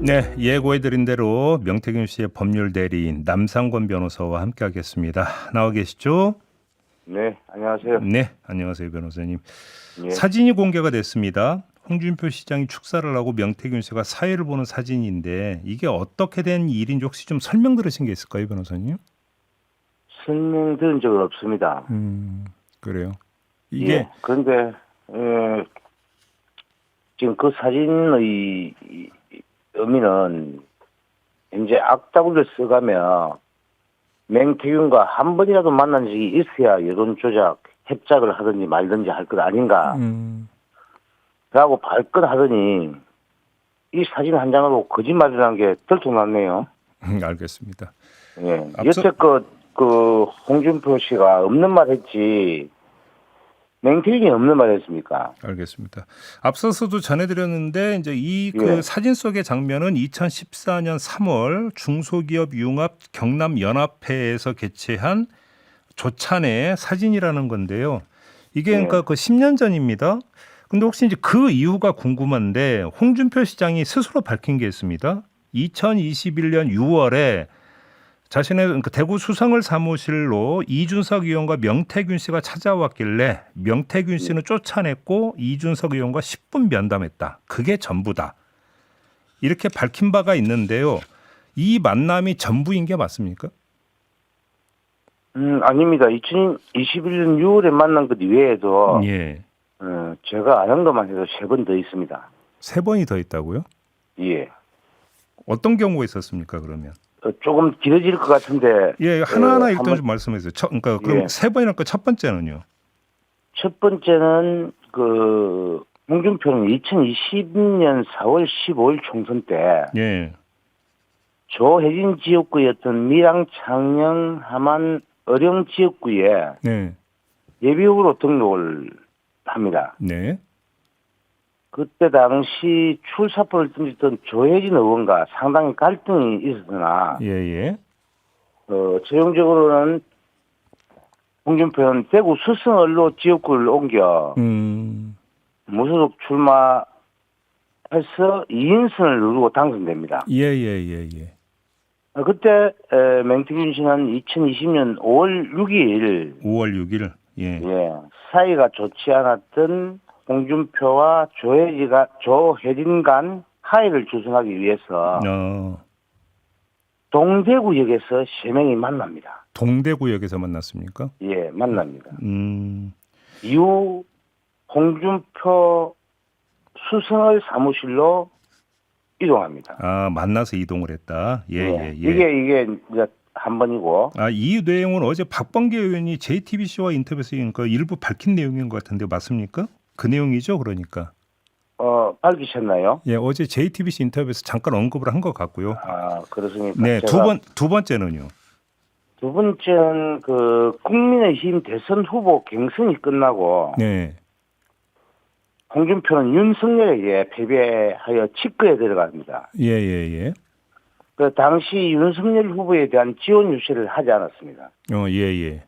네, 예고해드린 대로 명태균 씨의 법률 대리인 남상권 변호사와 함께하겠습니다. 나와 계시죠? 네, 안녕하세요. 네, 안녕하세요 변호사님. 예. 사진이 공개가 됐습니다. 홍준표 시장이 축사를 하고 명태균 씨가 사회를 보는 사진인데 이게 어떻게 된 일인지 혹시 좀 설명 들으신 게 있을까요, 변호사님? 설명 들은 적은 없습니다. 그래요. 예. 이게 그런데, 지금 그 사진의 의미는 이제 악다구를 써가며 맹태균과 한 번이라도 만난 적이 있어야 여론 조작, 협작을 하든지 말든지 할 것 아닌가. 라고 발끈하더니 이 사진 한 장으로 거짓말이라는 게 들통났네요. 알겠습니다. 예. 여태껏 그 홍준표 씨가 없는 말 했지 맹태균이 없는 말 했습니까? 알겠습니다. 앞서서도 전해드렸는데 이제 이 예. 사진 속의 장면은 2014년 3월 중소기업 융합 경남연합회에서 개최한 조찬의 사진이라는 건데요. 이게 그러니까 예. 그 10년 전입니다. 근데 혹시 이제 그 이유가 궁금한데 홍준표 시장이 스스로 밝힌 게 있습니다. 2021년 6월에 자신의 그러니까 대구 수성을 사무실로 이준석 의원과 명태균 씨가 찾아왔길래 명태균 씨는 쫓아냈고 이준석 의원과 10분 면담했다. 그게 전부다. 이렇게 밝힌 바가 있는데요. 이 만남이 전부인 게 맞습니까? 아닙니다. 2021년 6월에 만난 것 이외에도 예. 제가 아는 것만 해도 3번 더 있습니다. 3번이 더 있다고요? 예. 어떤 경우가 있었습니까, 그러면? 조금 길어질 것 같은데. 예, 하나하나 일단 한번, 좀 말씀해 주세요. 그러니까 그럼 예. 3번이니까 첫 번째는요. 첫 번째는 홍준표는 2020년 4월 15일 총선 때 예. 조혜진 지역구였던 밀양, 창녕, 함안, 어령 지역구에 네. 예비후보로 등록을 합니다. 네. 그때 당시 출사표를 던졌던 조혜진 의원과 상당히 갈등이 있었으나 예, 예. 최종적으로는 홍준표는 대구 수성을로 지역구를 옮겨 무소속 출마해서 2인승을 누르고 당선됩니다. 예, 예, 예, 예. 그때 맹태균 씨는 2020년 5월 6일 5월 6일. 예. 사이가 좋지 않았던 홍준표와 조혜진 간 화해를 조성하기 위해서 동대구역에서 3명이 만납니다. 동대구역에서 만났습니까? 예, 만납니다. 음. 이후 홍준표 수성을 사무실로 이동합니다. 아, 만나서 이동을 했다. 예, 예, 예. 이게 이제 한 번이고. 아, 이 내용은 어제 박범계 의원이 JTBC와 인터뷰에서 그러니까 일부 밝힌 내용인 것 같은데 맞습니까? 그 내용이죠, 그러니까. 밝히셨나요? 예, 어제 JTBC 인터뷰에서 잠깐 언급을 한 것 같고요. 아, 그렇습니까? 네, 두 번째는요. 두 번째는 국민의힘 대선 후보 경선이 끝나고 네. 홍준표는 윤석열에게 패배하여 직거에 들어갑니다. 예, 예, 예. 그 당시 윤석열 후보에 대한 지원 유세를 하지 않았습니다. 예, 예.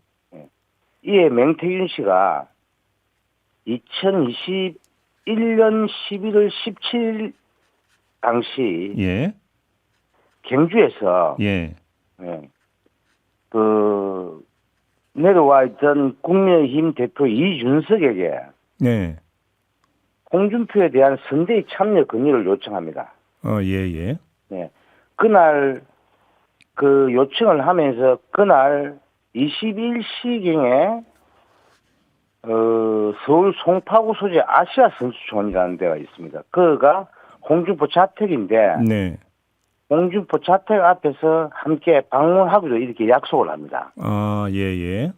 이에 맹태균 씨가 2021년 11월 17일 당시 예. 경주에서 예. 내려와 있던 국민의힘 대표 이준석에게 네. 홍준표에 대한 선대위 참여 건의를 요청합니다. 예, 예. 네. 그날 그 요청을 하면서 그날 21시경에 서울 송파구 소재 아시아 선수촌이라는 데가 있습니다. 그가 홍준표 자택인데 네. 홍준표 자택 앞에서 함께 방문하기로 이렇게 약속을 합니다. 아, 예, 예.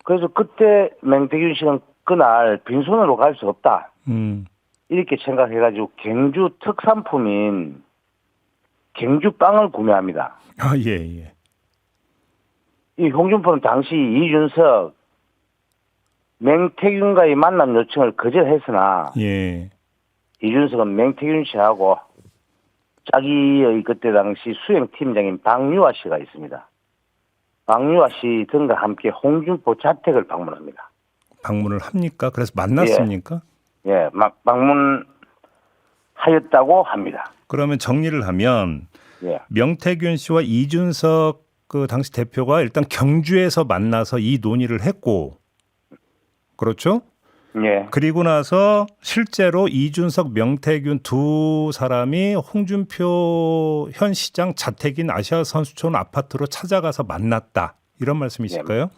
그래서 그때 맹태균 씨는 그날 빈손으로 갈 수 없다. 이렇게 생각해가지고 경주 특산품인 경주빵을 구매합니다. 아, 예, 예. 이 홍준표는 당시 이준석, 맹태균과의 만남 요청을 거절했으나 예. 이준석은 맹태균 씨하고 자기의 그때 당시 수행팀장인 박유아 씨가 있습니다. 박유아 씨 등과 함께 홍준표 자택을 방문합니다. 방문을 합니까? 그래서 만났습니까? 방문하였다고 합니다. 그러면 정리를 하면 예. 명태균 씨와 이준석 그 당시 대표가 일단 경주에서 만나서 이 논의를 했고, 그렇죠? 예. 그리고 나서 실제로 이준석, 명태균 두 사람이 홍준표 현 시장 자택인 아시아 선수촌 아파트로 찾아가서 만났다. 이런 말씀이실까요?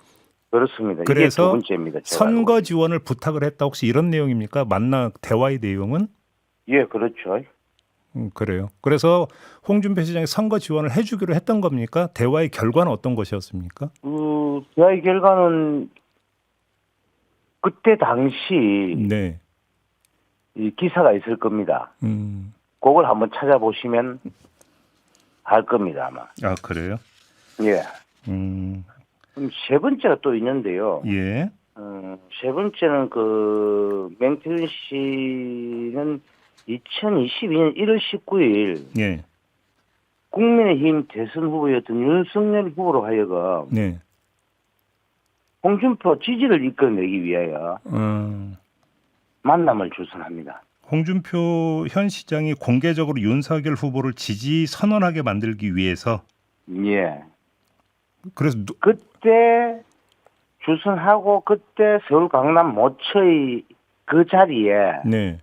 그렇습니다. 그래서 이게 두 번째입니다. 제가 선거 알고 지원을 부탁을 했다. 혹시 이런 내용입니까? 대화의 내용은? 예, 그렇죠. 그래요. 그래서 홍준표 시장이 선거 지원을 해주기로 했던 겁니까? 대화의 결과는 어떤 것이었습니까? 대화의 결과는 그때 당시 네. 이 기사가 있을 겁니다. 음. 그걸 한번 찾아보시면 알 겁니다, 아마. 아, 그래요? 예. 음. 그럼 세 번째가 또 있는데요. 예. 세 번째는 그 맹태균 씨는 2022년 1월 19일 예. 국민의힘 대선 후보였던 윤석열 후보로 하여금 네. 홍준표 지지를 이끌어내기 위하여 음. 만남을 주선합니다. 홍준표 현 시장이 공개적으로 윤석열 후보를 지지 선언하게 만들기 위해서 예. 그래서 그때 주선하고 그때 서울 강남 모처의 그 자리에 네.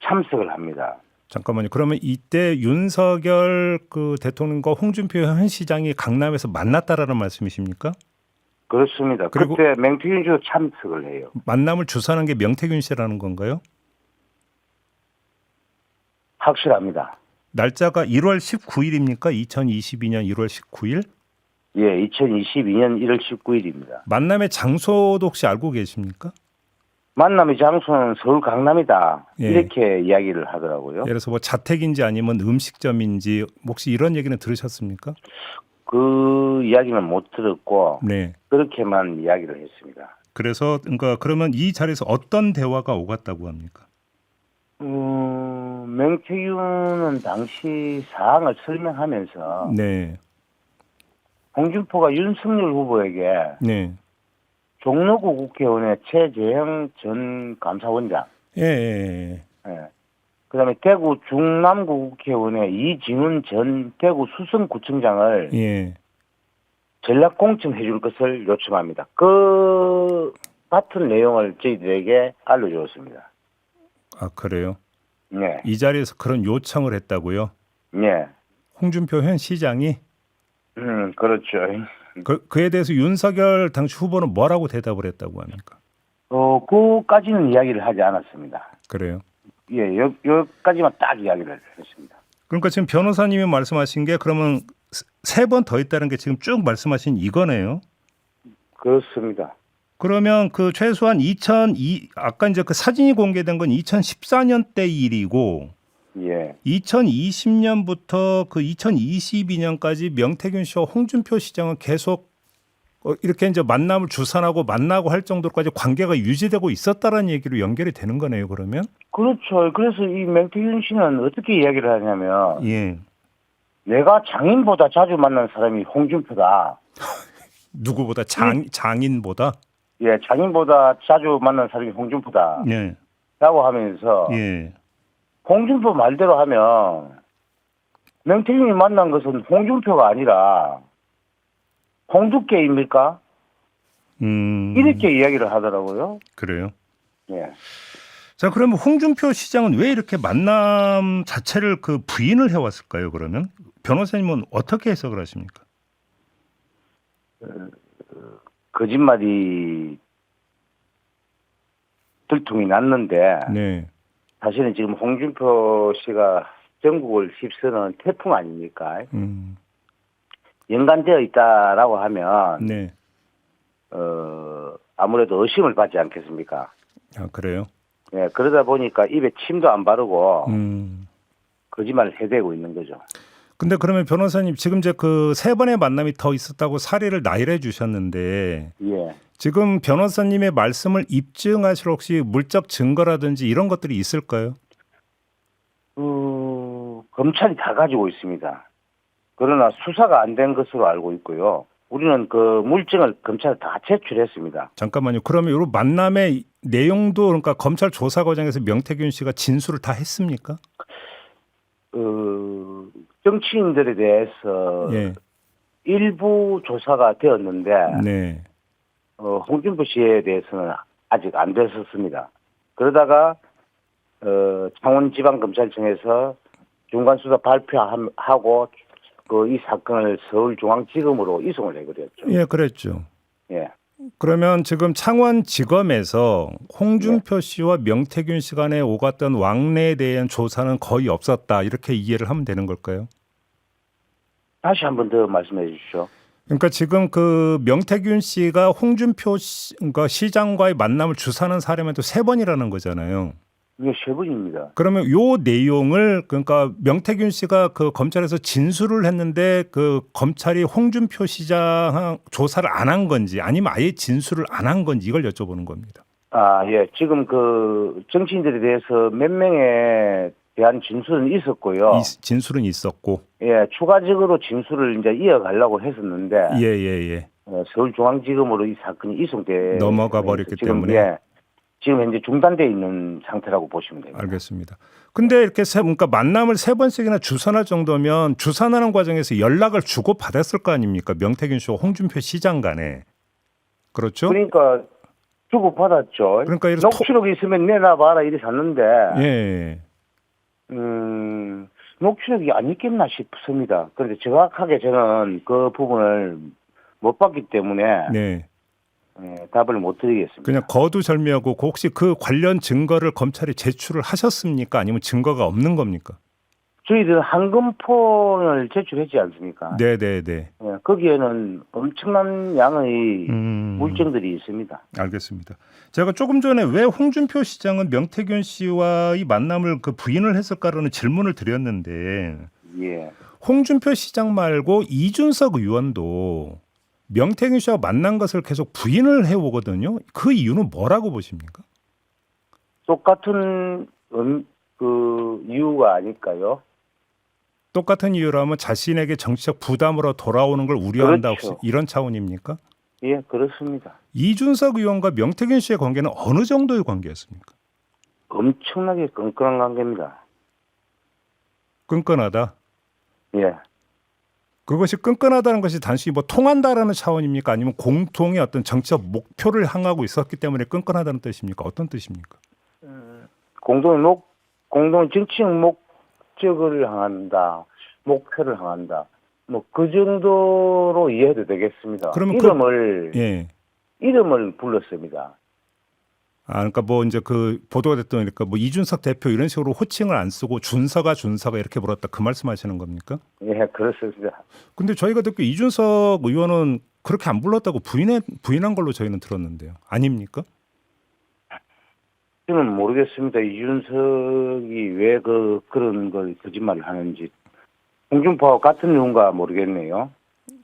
참석을 합니다. 잠깐만요. 그러면 이때 윤석열 그 대통령과 홍준표 현 시장이 강남에서 만났다라는 말씀이십니까? 그렇습니다. 그리고- 그때 맹태균 씨도 참석을 해요. 만남을 주선한 게 명태균 씨라는 건가요? 확실합니다. 날짜가 1월 19일입니까? 2022년 1월 19일? 예, 2022년 1월 19일입니다. 만남의 장소도 혹시 알고 계십니까? 만남의 장소는 서울 강남이다. 예. 이렇게 이야기를 하더라고요. 예를 들어서 뭐 자택인지 아니면 음식점인지 혹시 이런 얘기는 들으셨습니까? 그 이야기는 못 들었고 네. 그렇게만 이야기를 했습니다. 그래서 그러니까 그러면 이 자리에서 어떤 대화가 오갔다고 합니까? 맹태균은 당시 사항을 설명하면서 네. 홍준표가 윤석열 후보에게 네. 종로구 국회의원의 최재형 전 감사원장, 예, 예, 예. 그다음에 대구 중남구 국회의원의 이진훈 전 대구 수성구청장을 예. 예. 전략 공천해 줄 것을 요청합니다. 그 같은 내용을 저희들에게 알려주었습니다. 아, 그래요? 네, 이 자리에서 그런 요청을 했다고요? 네, 홍준표 현 시장이 그렇죠. 그에 대해서 윤석열 당시 후보는 뭐라고 대답을 했다고 합니까? 그까지는 이야기를 하지 않았습니다. 그래요. 예, 여기까지만 딱 이야기를 했습니다. 그러니까 지금 변호사님이 말씀하신 게 그러면 세 번 더 있다는 게 지금 쭉 말씀하신 이거네요. 그렇습니다. 그러면 그 최소한 아까 이제 그 사진이 공개된 건 2014년 때 일이고 예, 2020년부터 그 2022년까지 명태균 씨와 홍준표 시장은 계속 이렇게 이제 만남을 주선하고 만나고 할 정도까지 관계가 유지되고 있었다라는 얘기로 연결이 되는 거네요. 그러면 그렇죠. 그래서 이 맹태균 씨는 어떻게 이야기를 하냐면 예, 내가 장인보다 자주 만난 사람이 홍준표다. 누구보다 장인보다 예, 장인보다 자주 만난 사람이 홍준표다. 예, 라고 하면서 예, 홍준표 말대로 하면 명태균이 만난 것은 홍준표가 아니라 홍두깨입니까? 이렇게 이야기를 하더라고요. 그래요. 예. 자, 그러면 홍준표 시장은 왜 이렇게 만남 자체를 그 부인을 해왔을까요? 그러면 변호사님은 어떻게 해석을 하십니까? 거짓말이 들통이 났는데 네, 사실은 지금 홍준표 씨가 전국을 휩쓰는 태풍 아닙니까? 연관되어 있다라고 하면 네, 아무래도 의심을 받지 않겠습니까? 아 그래요. 예, 그러다 보니까 입에 침도 안 바르고 거짓말을 해대고 있는 거죠. 근데 그러면 변호사님 지금 이제 그 세 번의 만남이 더 있었다고 사례를 나열해 주셨는데 예. 지금 변호사님의 말씀을 입증하실 혹시 물적 증거라든지 이런 것들이 있을까요? 검찰이 다 가지고 있습니다. 그러나 수사가 안 된 것으로 알고 있고요. 우리는 그 물증을 검찰에 다 제출했습니다. 잠깐만요. 그러면 이 만남의 내용도 그러니까 검찰 조사 과정에서 명태균 씨가 진술을 다 했습니까? 정치인들에 대해서 예. 일부 조사가 되었는데 네. 홍준표 씨에 대해서는 아직 안 됐었습니다. 그러다가 창원지방검찰청에서 중간수사 발표하고 이 사건을 서울중앙지검으로 이송을 해버렸죠. 예, 그랬죠. 예. 그러면 지금 창원지검에서 홍준표 씨와 명태균 씨 간에 오갔던 왕래에 대한 조사는 거의 없었다. 이렇게 이해를 하면 되는 걸까요? 다시 한 번 더 말씀해 주십시오. 그러니까 지금 그 명태균 씨가 홍준표 그러니까 시장과의 만남을 주선한 사례만 또 3번이라는 거잖아요. 이게 3번입니다. 그러면 요 내용을 그러니까 명태균 씨가 그 검찰에서 진술을 했는데 그 검찰이 홍준표 시장 조사를 안 한 건지 아니면 아예 진술을 안 한 건지 이걸 여쭤보는 겁니다. 예. 지금 그 정치인들에 대해서 몇 명에 대한 진술은 있었고요. 진술은 있었고. 예, 추가적으로 진술을 이제 이어가려고 했었는데 예. 서울중앙지검으로 이 사건이 이송돼 넘어가 버렸기 때문에. 예, 지금 현재 중단돼 있는 상태라고 보시면 됩니다. 알겠습니다. 근데 이렇게 그러니까 만남을 3번씩이나 주선할 정도면 주선하는 과정에서 연락을 주고 받았을 거 아닙니까? 명태균 씨와 홍준표 시장 간에. 그렇죠? 그러니까 주고 받았죠. 그러니까 이래서 녹취록 있으면 내놔봐라 이래 샀는데 예. 녹취록이 안 있겠나 싶습니다. 그런데 정확하게 저는 그 부분을 못 봤기 때문에 네. 답을 못 드리겠습니다. 그냥 거두절미하고 혹시 그 관련 증거를 검찰에 제출을 하셨습니까? 아니면 증거가 없는 겁니까? 저희들은 한금폰을 제출했지 않습니까? 네. 거기에는 엄청난 양의 물증들이 있습니다. 알겠습니다. 제가 조금 전에 왜 홍준표 시장은 명태균 씨와의 만남을 그 부인을 했을까라는 질문을 드렸는데 예. 홍준표 시장 말고 이준석 의원도 명태균 씨와 만난 것을 계속 부인을 해오거든요. 그 이유는 뭐라고 보십니까? 똑같은 그 이유가 아닐까요? 똑같은 이유라면 자신에게 정치적 부담으로 돌아오는 걸 우려한다. 그렇죠. 혹시 이런 차원입니까? 예, 그렇습니다. 이준석 의원과 명태균 씨의 관계는 어느 정도의 관계였습니까? 엄청나게 끈끈한 관계입니다. 끈끈하다. 예. 그것이 끈끈하다는 것이 단순히 뭐 통한다라는 차원입니까? 아니면 공통의 어떤 정치적 목표를 향하고 있었기 때문에 끈끈하다는 뜻입니까? 어떤 뜻입니까? 공동 정치적 목적을 향한다, 목표를 향한다. 뭐 그 정도로 이해해도 되겠습니다. 그러면 이름을 불렀습니다. 그러니까 뭐 이제 그 보도가 됐던 그러니까 뭐 이준석 대표 이런 식으로 호칭을 안 쓰고 준서가 이렇게 불렀다 그 말씀하시는 겁니까? 예, 그렇습니다. 근데 저희가 듣기 이준석 의원은 그렇게 안 불렀다고 부인한 걸로 저희는 들었는데요. 아닙니까? 저는 모르겠습니다. 이준석이 왜 그런 걸 거짓말을 하는지. 홍준표와 같은 이유인가 모르겠네요.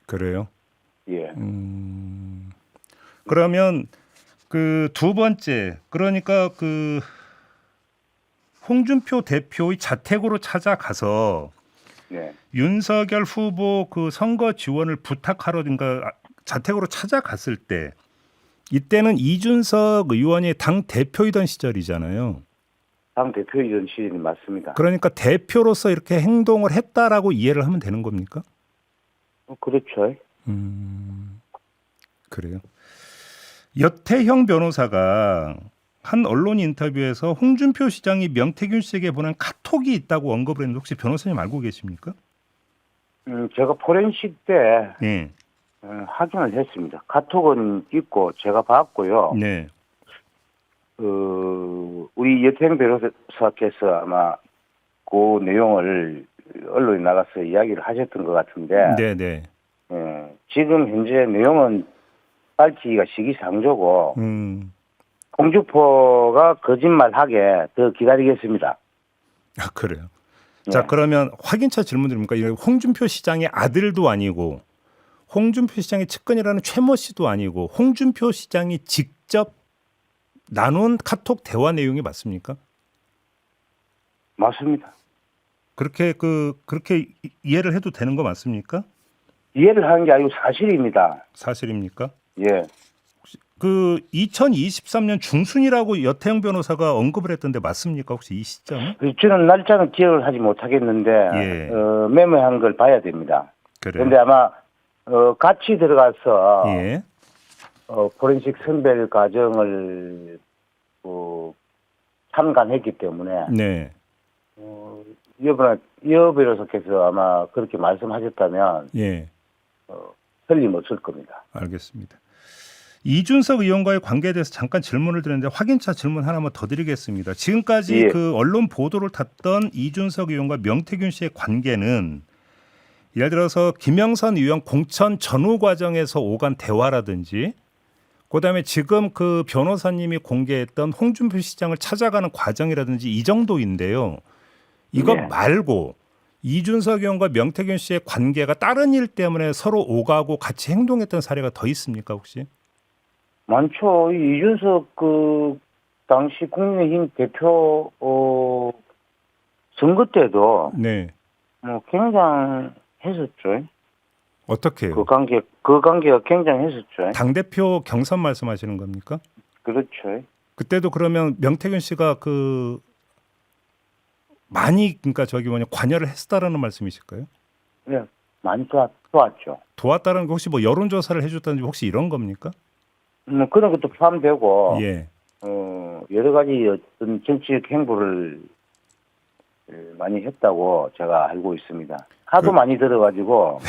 그래요? 예. 그러면 그 두 번째 그러니까 그 홍준표 대표의 자택으로 찾아가서 네. 윤석열 후보 그 선거 지원을 부탁하러든가 자택으로 찾아갔을 때 이때는 이준석 의원이 당 대표이던 시절이잖아요. 당 대표이던 시절이 맞습니다. 그러니까 대표로서 이렇게 행동을 했다라고 이해를 하면 되는 겁니까? 그렇죠. 그래요. 여태형 변호사가 한 언론 인터뷰에서 홍준표 시장이 명태균 씨에게 보낸 카톡이 있다고 언급을 했는데 혹시 변호사님 알고 계십니까? 제가 포렌식 때 네. 확인을 했습니다. 카톡은 있고 제가 봤고요. 네. 우리 여태형 변호사께서 아마 그 내용을 언론에 나가서 이야기를 하셨던 것 같은데 네. 지금 현재 내용은 밝히기가 시기상조고 홍준표가 거짓말하게 더 기다리겠습니다. 그래요. 네. 자 그러면 확인차 질문 드립니까? 홍준표 시장의 아들도 아니고 홍준표 시장의 측근이라는 최모 씨도 아니고 홍준표 시장이 직접 나눈 카톡 대화 내용이 맞습니까? 맞습니다. 그렇게 이해를 해도 되는 거 맞습니까? 이해를 하는 게 아니고 사실입니다. 사실입니까? 예. 그 2023년 중순이라고 여태영 변호사가 언급을 했던데 맞습니까? 혹시 이 시점은? 저는 날짜는 기억을 하지 못하겠는데 예. 매매한 걸 봐야 됩니다. 그래요. 그런데 아마 같이 들어가서 예. 포렌식 선별 과정을 참관했기 때문에 네. 여 변호사께서 아마 그렇게 말씀하셨다면 예. 틀림없을 겁니다. 알겠습니다. 이준석 의원과의 관계에 대해서 잠깐 질문을 드렸는데 확인차 질문 하나만 더 드리겠습니다. 지금까지 예. 그 언론 보도를 탔던 이준석 의원과 명태균 씨의 관계는 예를 들어서 김영선 의원 공천 전후 과정에서 오간 대화라든지 그다음에 지금 그 변호사님이 공개했던 홍준표 시장을 찾아가는 과정이라든지 이 정도인데요. 이것 네. 말고 이준석 의원과 명태균 씨의 관계가 다른 일 때문에 서로 오가고 같이 행동했던 사례가 더 있습니까 혹시? 많죠. 이준석 당시 국민의힘 대표 선거 때도 네. 굉장했었죠. 어떻게 해요? 그 관계가 굉장했었죠. 당대표 경선 말씀하시는 겁니까? 그렇죠. 그때도 그러면 명태균 씨가 그 많이 그러니까 관여를 했다라는 말씀이실까요? 네, 많이 도왔죠. 도왔다는 게 혹시 뭐 여론조사를 해줬다든지 혹시 이런 겁니까? 그런 것도 포함되고 예. 여러 가지 어떤 정치적 행보를 많이 했다고 제가 알고 있습니다. 하도 많이 들어가지고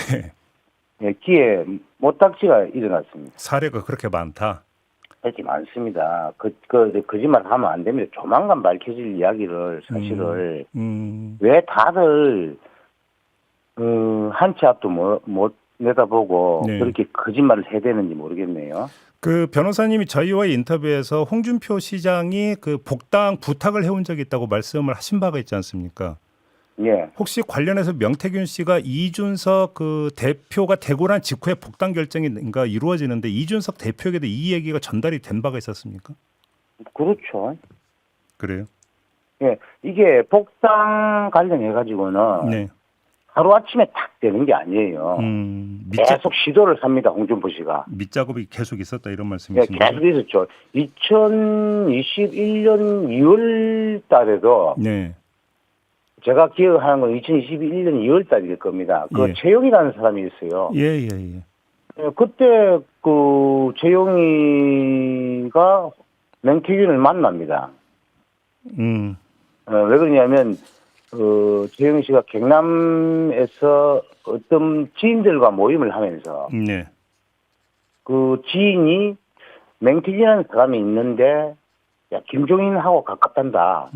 기회 못닥치가 일어났습니다. 사례가 그렇게 많다. 그렇게 많습니다. 거짓말 하면 안 됩니다. 조만간 밝혀질 이야기를 사실을 왜 다들 한 치 앞도 못 내다보고 네. 그렇게 거짓말을 해야 되는지 모르겠네요. 그 변호사님이 저희와의 인터뷰에서 홍준표 시장이 그 복당 부탁을 해온 적이 있다고 말씀을 하신 바가 있지 않습니까? 예. 혹시 관련해서 명태균 씨가 이준석 그 대표가 되고 난 직후에 복당 결정이 이루어지는데 이준석 대표에게도 이 얘기가 전달이 된 바가 있었습니까? 그렇죠. 그래요? 예. 이게 복당 관련해 가지고는 네. 하루아침에 탁 되는 게 아니에요. 계속 시도를 합니다. 홍준표 씨가. 밑작업이 계속 있었다 이런 예, 말씀이신 계속 거죠? 있었죠. 2021년 2월 달에도 네. 제가 기억하는 건 2021년 2월 달일 겁니다. 예. 최영이라는 사람이 있어요. 예. 예, 그때 최영이가 명태균을 만납니다. 음. 왜 그러냐면 최영희 씨가 경남에서 어떤 지인들과 모임을 하면서 네. 그 지인이 맹태진이라는 사람이 있는데 야 김종인하고 가깝단다.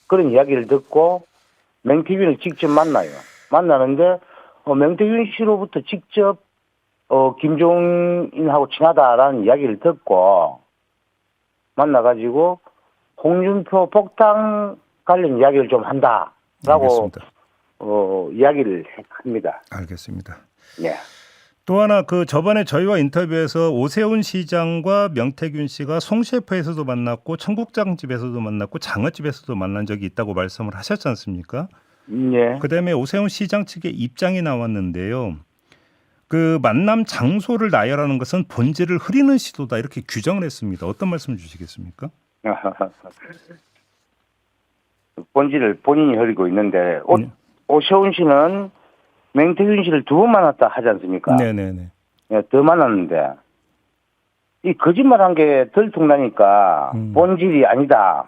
그런 이야기를 듣고 맹태균을 직접 만나요. 만나는데 맹태균 씨로부터 직접 김종인하고 친하다라는 이야기를 듣고 만나가지고 홍준표 복당 관련 이야기를 좀 한다라고 알겠습니다. 이야기를 합니다. 알겠습니다. 네. 또 하나 그 저번에 저희와 인터뷰에서 오세훈 시장과 명태균 씨가 송셰프에서도 만났고 청국장집에서도 만났고 장어집에서도 만난 적이 있다고 말씀을 하셨지 않습니까? 네. 그다음에 오세훈 시장 측의 입장이 나왔는데요. 그 만남 장소를 나열하는 것은 본질을 흐리는 시도다 이렇게 규정을 했습니다. 어떤 말씀 주시겠습니까? 본질을 본인이 흐리고 있는데 오세훈 씨는 맹태균 씨를 두 번 만났다 하지 않습니까? 네네네. 네, 더 만났는데 이 거짓말한 게 들통나니까 본질이 아니다.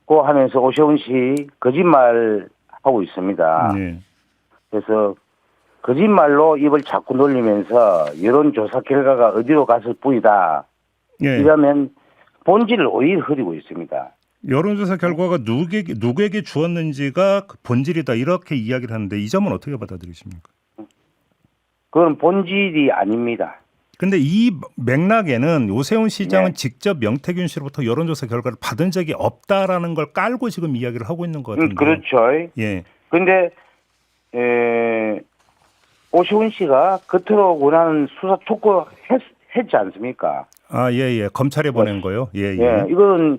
고 하면서 오세훈 씨 거짓말 하고 있습니다. 네. 그래서 거짓말로 입을 자꾸 놀리면서 여론조사 결과가 어디로 갔을 뿐이다. 네. 이러면 본질을 오히려 흐리고 있습니다. 여론조사 결과가 누구에게 주었는지가 그 본질이다 이렇게 이야기를 하는데 이 점은 어떻게 받아들이십니까? 그건 본질이 아닙니다. 근데 이 맥락에는 오세훈 시장은 네. 직접 명태균 씨로부터 여론조사 결과를 받은 적이 없다라는 걸 깔고 지금 이야기를 하고 있는 것 같은데. 그렇죠. 예. 근데 오세훈 씨가 겉으로 원하는 수사 촉구했지 않습니까? 아, 예. 검찰에 보낸 거요? 예. 이건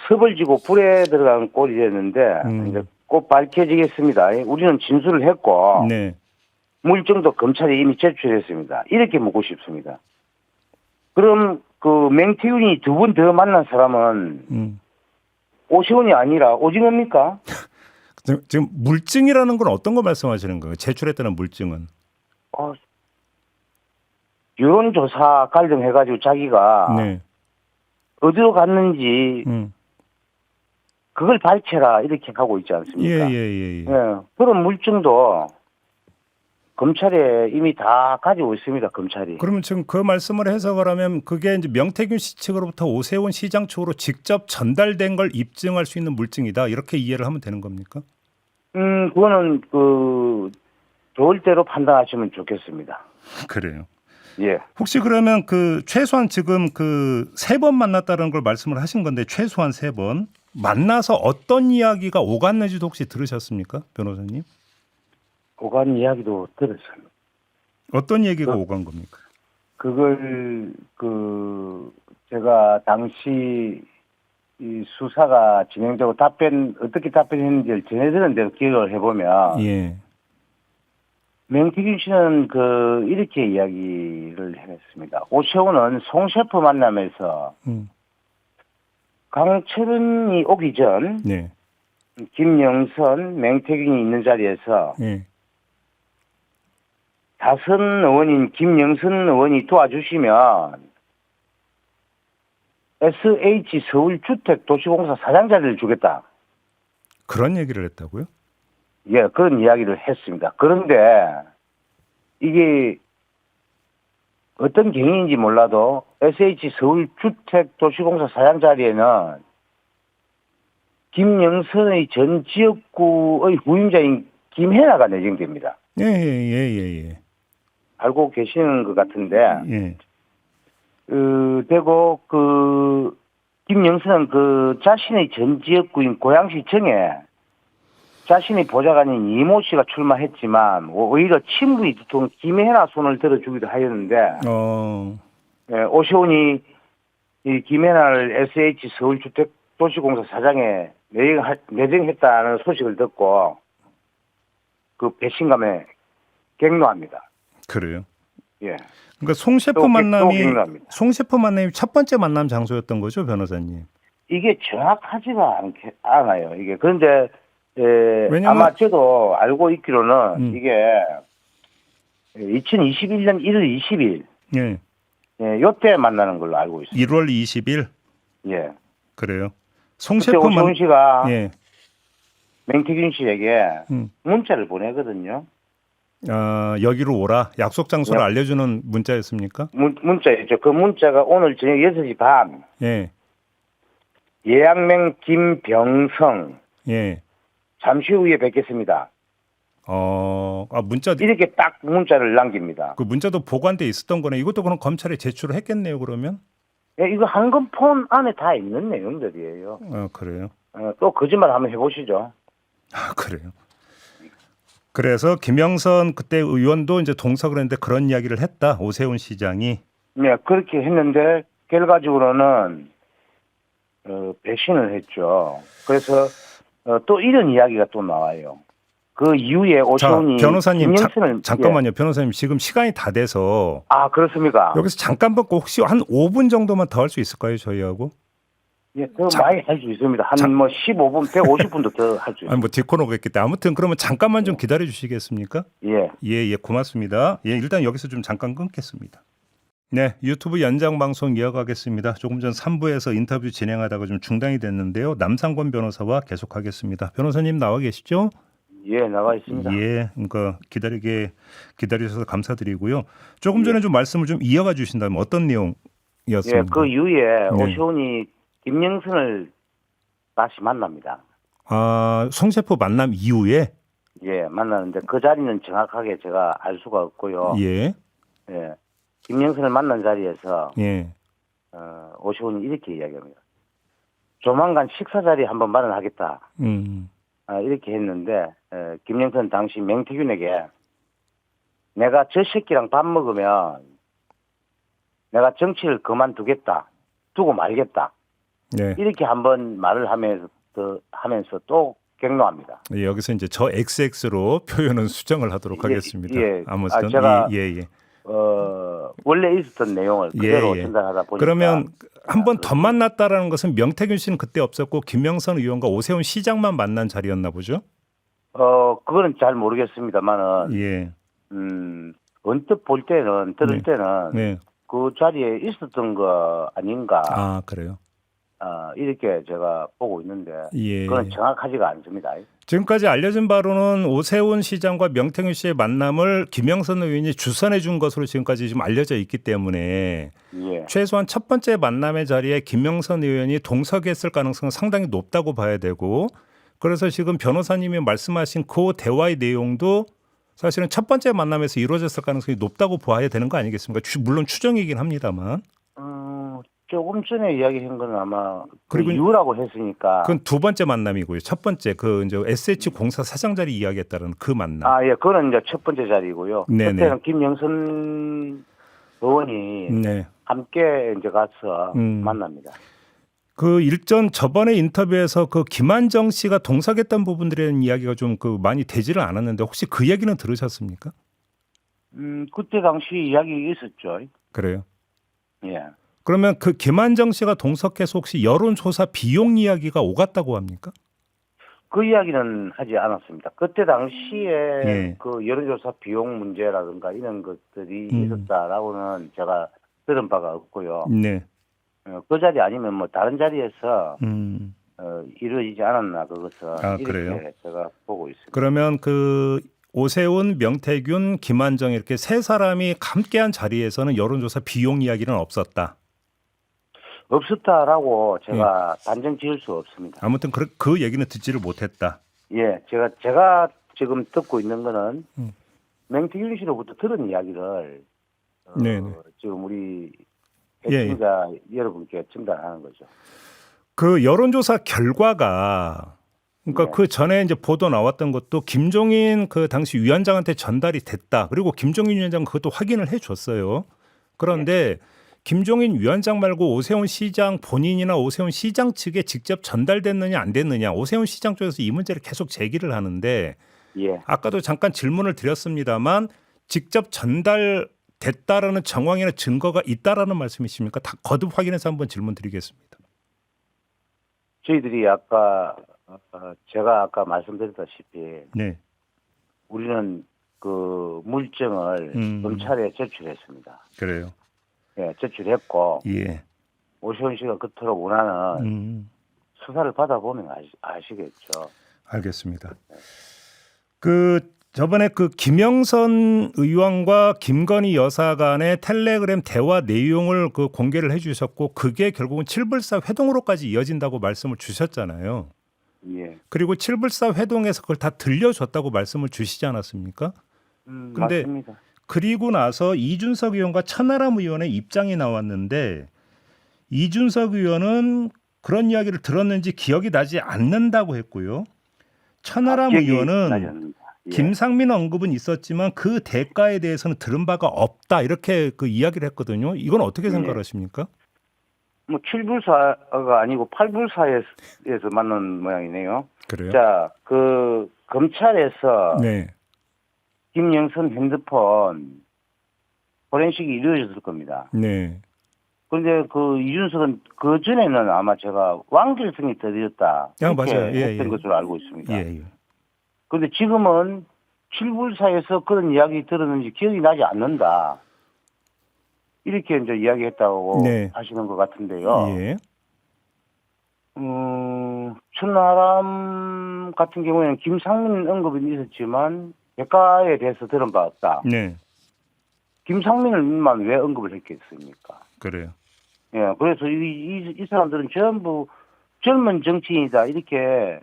섭을 지고 불에 들어간 꼴이 됐는데 이제 꼭 밝혀지겠습니다. 우리는 진술을 했고 네. 물증도 검찰에 이미 제출했습니다. 이렇게 묻고 싶습니다. 그럼 그 맹태균이 두 번 더 만난 사람은 오세훈이 아니라 오징어입니까? 지금 물증이라는 건 어떤 거 말씀하시는 거예요? 제출했다는 물증은? 여론조사 관련해가지고 자기가 네. 어디로 갔는지 음. 그걸 밝혀라 이렇게 하고 있지 않습니까? 예. 그런 물증도 검찰에 이미 다 가지고 있습니다. 검찰이. 그러면 지금 그 말씀을 해석을 하면 그게 이제 명태균 씨 측으로부터 오세훈 시장 측으로 직접 전달된 걸 입증할 수 있는 물증이다. 이렇게 이해를 하면 되는 겁니까? 그거는 그 좋을 대로 판단하시면 좋겠습니다. 그래요. 예. 혹시 그러면 그 최소한 지금 그 3번 만났다는 걸 말씀을 하신 건데 최소한 3번 만나서 어떤 이야기가 오갔는지도 혹시 들으셨습니까, 변호사님? 오간 이야기도 들었습니다. 어떤 얘기가 오간 겁니까? 그걸 제가 당시 이 수사가 진행되고 어떻게 답변했는지를 전해드린 대로 기억을 해보면 예. 명태균 씨는 이렇게 이야기를 해냈습니다. 오세훈은 송 셰프 만나면서 강철은이 오기 전 네. 김영선, 명태균이 있는 자리에서 예. 다선 의원인 김영선 의원이 도와주시면 SH 서울주택도시공사 사장 자리를 주겠다. 그런 얘기를 했다고요? 예, 그런 이야기를 했습니다. 그런데 이게 어떤 경위인지 몰라도 SH 서울주택도시공사 사장 자리에는 김영선의 전 지역구의 후임자인 김혜나가 내정됩니다. 예. 알고 계시는 것 같은데, 예. 되고 김영선은 자신의 전 지역구인 고양시청에 자신의 보좌관인 이모 씨가 출마했지만 오히려 친분이 두터운 김혜나 손을 들어주기도 하였는데 오세훈이 이 김혜나를 SH 서울주택도시공사 사장에 내정했다는 소식을 듣고 그 배신감에 격노합니다. 그래요. 예. 그러니까 송 셰프 만남이 첫 번째 만남 장소였던 거죠, 변호사님? 이게 정확하지가 않아요. 이게 그런데 왜냐면 아마 저도 알고 있기로는 이게 2021년 1월 20일 예. 요때 만나는 걸로 알고 있습니다. 1월 20일? 예. 그래요. 송 그때 셰프 오세훈 씨가 예. 맹태균 씨에게 문자를 보내거든요. 여기로 오라. 약속 장소를 예. 알려주는 문자였습니까? 문자였죠. 그 문자가 오늘 저녁 6시 반. 예. 예양명 김병성. 예. 잠시 후에 뵙겠습니다. 문자 이렇게 딱 문자를 남깁니다. 그 문자도 보관돼 있었던 거네. 이것도 그럼 검찰에 제출을 했겠네요, 그러면? 예, 이거 한금폰 안에 다 있는 내용들이에요. 그래요. 또 거짓말 한번 해보시죠. 그래요. 그래서 김영선 그때 의원도 이제 동석을 했는데 그런 이야기를 했다. 오세훈 시장이. 네, 그렇게 했는데 결과적으로는 배신을 했죠. 그래서 또 이런 이야기가 또 나와요. 그 이후에 오세훈이 변호사님 김영선을 잠깐만요. 변호사님 지금 시간이 다 돼서 그렇습니까? 여기서 잠깐 받고 혹시 한 5분 정도만 더 할 수 있을까요, 저희하고? 예, 많이 할 수 있습니다. 한 15분, 150분도 더 할 수 있습니다. 뭐 뒷코너가 있기 때문에 아무튼 그러면 잠깐만 좀 기다려 주시겠습니까? 예. 고맙습니다. 예, 일단 여기서 좀 잠깐 끊겠습니다. 네, 유튜브 연장 방송 이어가겠습니다. 조금 전 3부에서 인터뷰 진행하다가 좀 중단이 됐는데요. 남상권 변호사와 계속하겠습니다. 변호사님 나와 계시죠? 예, 나와 있습니다. 예, 그러니까 기다리셔서 감사드리고요. 조금 전에 좀 말씀을 좀 이어가 주신다면 어떤 내용이었습니까? 예, 그 이후에 오세훈이 김영선을 다시 만납니다. 송 셰프 만남 이후에? 예, 만나는데 그 자리는 정확하게 제가 알 수가 없고요. 예. 예, 김영선을 만난 자리에서 예. 오세훈이 이렇게 이야기합니다. 조만간 식사 자리 한번 마련하겠다. 이렇게 했는데 김영선 당시 맹태균에게 내가 저 새끼랑 밥 먹으면 내가 정치를 두고 말겠다. 네. 이렇게 한번 말을 하면서 또 갱노합니다. 예, 여기서 이제 저 XX로 표현은 수정을 하도록 예, 하겠습니다. 예. 아무튼 제가 예. 원래 있었던 내용을 그대로 예. 전달하다 보니까 그러면 한 번 더 그렇습니다. 만났다라는 것은 명태균 씨는 그때 없었고 김영선 의원과 오세훈 시장만 만난 자리였나 보죠? 그거는 잘 모르겠습니다만은 예. 언뜻 볼 때는 들을 네. 때는 네. 그 자리에 있었던 거 아닌가 아, 그래요. 이렇게 제가 보고 있는데 예. 그건 정확하지가 않습니다. 지금까지 알려진 바로는 오세훈 시장과 명태균 씨의 만남을 김영선 의원이 주선해 준 것으로 지금까지 좀 알려져 있기 때문에 예. 최소한 첫 번째 만남의 자리에 김영선 의원이 동석했을 가능성은 상당히 높다고 봐야 되고, 그래서 지금 변호사님이 말씀하신 그 대화의 내용도 사실은 첫 번째 만남에서 이루어졌을 가능성이 높다고 봐야 되는 거 아니겠습니까? 물론 추정이긴 합니다만. 조금 전에 이야기한 건 아마 그 그리고 이유라고 했으니까. 그건 두 번째 만남이고요. 첫 번째 그 이제 SH 공사 사장 자리 이야기했다는 그 만남. 예, 그거는 이제 첫 번째 자리고요. 네네. 그때는 김영선 의원이 네. 함께 이제 가서 만납니다. 그 일전 저번에 인터뷰에서 그 김한정 씨가 동석했던 부분들에 대한 이야기가 좀 그 많이 되지를 않았는데 혹시 그 얘기는 들으셨습니까? 그때 당시 이야기 있었죠. 그래요. 예. 그러면 그 김한정 씨가 동석해서 혹시 여론조사 비용 이야기가 오갔다고 합니까? 그 이야기는 하지 않았습니다. 그때 당시에 예. 그 여론조사 비용 문제라든가 이런 것들이 있었다라고는 제가 들은 바가 없고요. 네. 그 자리 아니면 뭐 다른 자리에서 이루어지지 않았나 그것은 이렇게 그래요? 제가 보고 있습니다. 그러면 그 오세훈, 명태균, 김한정 이렇게 세 사람이 함께한 자리에서는 여론조사 비용 이야기는 없었다. 없었다라고 제가 단정 지을 수 없습니다. 아무튼 그 얘기는 듣지를 못했다. 예, 제가 지금 듣고 있는 거는 맹태균 씨로부터 들은 이야기를 네네. 지금 우리 예. 시청자 여러분께 전달하는 거죠. 그 여론조사 결과가 그러니까 네. 그 전에 이제 보도 나왔던 것도 김종인 그 당시 위원장한테 전달이 됐다. 그리고 김종인 위원장 그것도 확인을 해줬어요. 그런데 김종인 위원장 말고 오세훈 시장 본인이나 오세훈 시장 측에 직접 전달됐느냐 안 됐느냐 오세훈 시장 쪽에서 이 문제를 계속 제기를 하는데 예. 아까도 잠깐 질문을 드렸습니다만 직접 전달됐다라는 정황이나 증거가 있다라는 말씀이십니까? 다 거듭 확인해서 한번 질문 드리겠습니다. 저희들이 제가 아까 말씀드렸다시피 네. 우리는 그 물증을 검찰에 제출했습니다. 그래요. 예, 제출했고 예. 오세훈 씨가 그토록 원하는 수사를 받아보면 아시겠죠. 알겠습니다. 그 저번에 그 김영선 의원과 김건희 여사 간의 텔레그램 대화 내용을 그 공개를 해주셨고 그게 결국은 7불사 회동으로까지 이어진다고 말씀을 주셨잖아요. 예. 그리고 7불사 회동에서 그걸 다 들려줬다고 말씀을 주시지 않았습니까? 근데 맞습니다. 그리고 나서 이준석 의원과 천하람 의원의 입장이 나왔는데 이준석 의원은 그런 이야기를 들었는지 기억이 나지 않는다고 했고요. 천하람 기억이 의원은 나지 않는다. 예. 김상민 언급은 있었지만 그 대가에 대해서는 들은 바가 없다 이렇게 그 이야기를 했거든요. 이건 어떻게 생각하십니까? 뭐 7불사가 아니고 8불사에서 만난 모양이네요. 그래요? 자, 그 검찰에서 네. 김영선 핸드폰 포렌식이 이루어졌을 겁니다. 네. 그런데 그 이준석은 그 전에는 아마 제가 완결성이 떨어졌다 이렇게 맞아요. 예, 했던 예. 것으로 알고 있습니다. 예. 그런데 지금은 7불사에서 그런 이야기 들었는지 기억이 나지 않는다. 이렇게 이제 이야기했다고 네. 하시는 것 같은데요. 예. 천하람 같은 경우에는 김상민 언급은 있었지만 대가에 대해서 들은 바 없다. 네. 김상민을만 왜 언급을 했겠습니까? 그래요. 예, 그래서 이 사람들은 전부 젊은 정치인이다 이렇게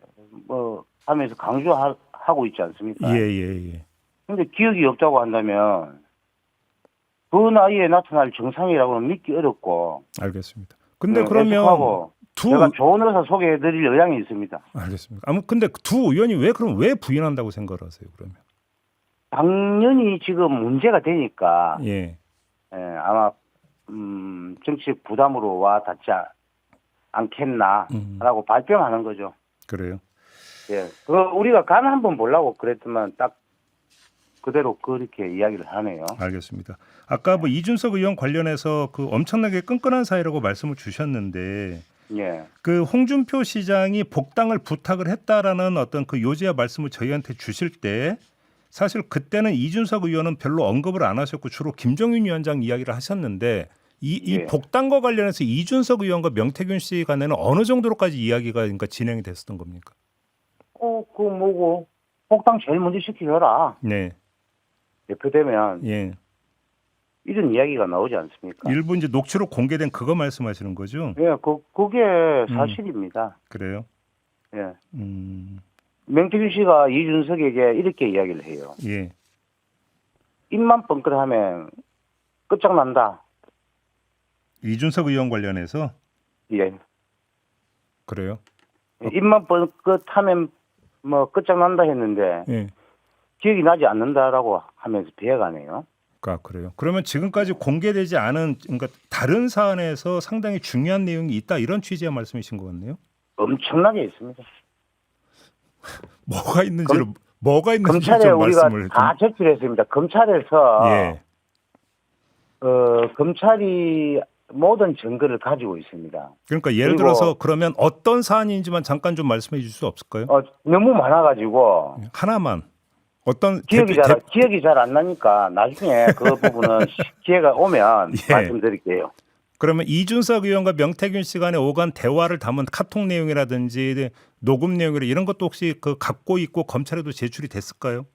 뭐 하면서 강조하고 있지 않습니까? 예. 근데 기억이 없다고 한다면 그 나이에 나타날 정상이라고는 믿기 어렵고. 알겠습니다. 근데 네, 그러면 애석하고 제가 좋은 의사 소개해드릴 의향이 있습니다. 알겠습니다. 근데 두 의원이 왜 부인한다고 생각을 하세요? 그러면? 당연히 지금 문제가 되니까 예. 아마 정치적 부담으로 와 닿지 않겠나라고 발표하는 거죠. 그래요. 예. 그 우리가 간 한번 보려고 그랬더만 딱 그대로 그렇게 이야기를 하네요. 알겠습니다. 아까 뭐 이준석 의원 관련해서 그 엄청나게 끈끈한 사이라고 말씀을 주셨는데 예. 그 홍준표 시장이 복당을 부탁을 했다라는 어떤 그 요지와 말씀을 저희한테 주실 때 사실 그때는 이준석 의원은 별로 언급을 안 하셨고 주로 김종인 위원장 이야기를 하셨는데 이 예. 복당과 관련해서 이준석 의원과 명태균 씨 간에는 어느 정도로까지 이야기가 그러니까 진행이 됐었던 겁니까? 그 뭐고 복당 제일 먼저 시키줘라. 네, 대표되면 예. 이런 이야기가 나오지 않습니까? 일부 이제 녹취록 공개된 그거 말씀하시는 거죠? 예, 그게 사실입니다. 그래요? 예. 음, 명태균 씨가 이준석에게 이렇게 이야기를 해요. 예. 입만 뻥끗하면 끝장난다. 이준석 의원 관련해서 예. 그래요? 입만 뻥끗하면 뭐 끝장난다 했는데 예. 기억이 나지 않는다라고 하면서 비해가네요. 그래요. 그러면 지금까지 공개되지 않은 그러니까 다른 사안에서 상당히 중요한 내용이 있다 이런 취지의 말씀이신 것 같네요. 엄청나게 있습니다. 뭐가 있는지 검찰에 좀 우리가 말씀을 다 제출했습니다. 검찰에서 예. 검찰이 모든 증거를 가지고 있습니다. 그러니까 예를 그리고- 들어서 그러면 어떤 사안인지만 잠깐 좀 말씀해 주실 수 없을까요? 너무 많아가지고 하나만 어떤 기억이 잘 안 나니까 나중에 그 부분은 기회가 오면 예. 말씀드릴게요. 그러면 이준석 의원과 명태균 씨 간의 오간 대화를 담은 카톡 내용이라든지 녹음 내용이라 이런 것도 혹시 그 갖고 있고 검찰에도 제출이 됐을까요?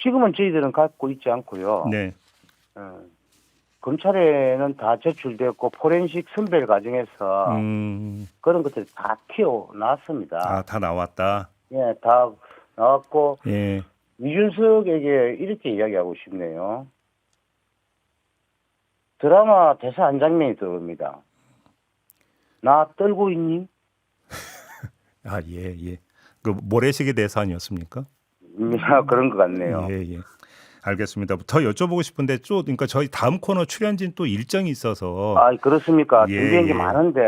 지금은 저희들은 갖고 있지 않고요. 네. 검찰에는 다 제출되었고 포렌식 선별 과정에서 그런 것들이 다 튀어나왔습니다. 다 나왔다. 예, 다 나왔고 예. 이준석에게 이렇게 이야기하고 싶네요. 드라마 대사 한 장면이 들어옵니다. 나 떨고 있니? 예. 그 모래시계 대사아니었습니까? 그런 것 같네요. 예. 알겠습니다. 더 여쭤보고 싶은데 또 그러니까 저희 다음 코너 출연진 또 일정이 있어서 그렇습니까? 예, 준비한 게 예. 많은데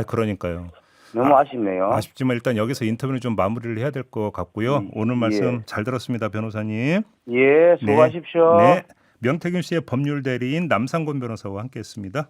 그러니까요. 너무 아쉽네요. 아쉽지만 일단 여기서 인터뷰는 좀 마무리를 해야 될 것 같고요. 오늘 말씀 예. 잘 들었습니다, 변호사님. 예, 수고하십시오. 네. 명태균 씨의 법률 대리인 남상권 변호사와 함께했습니다.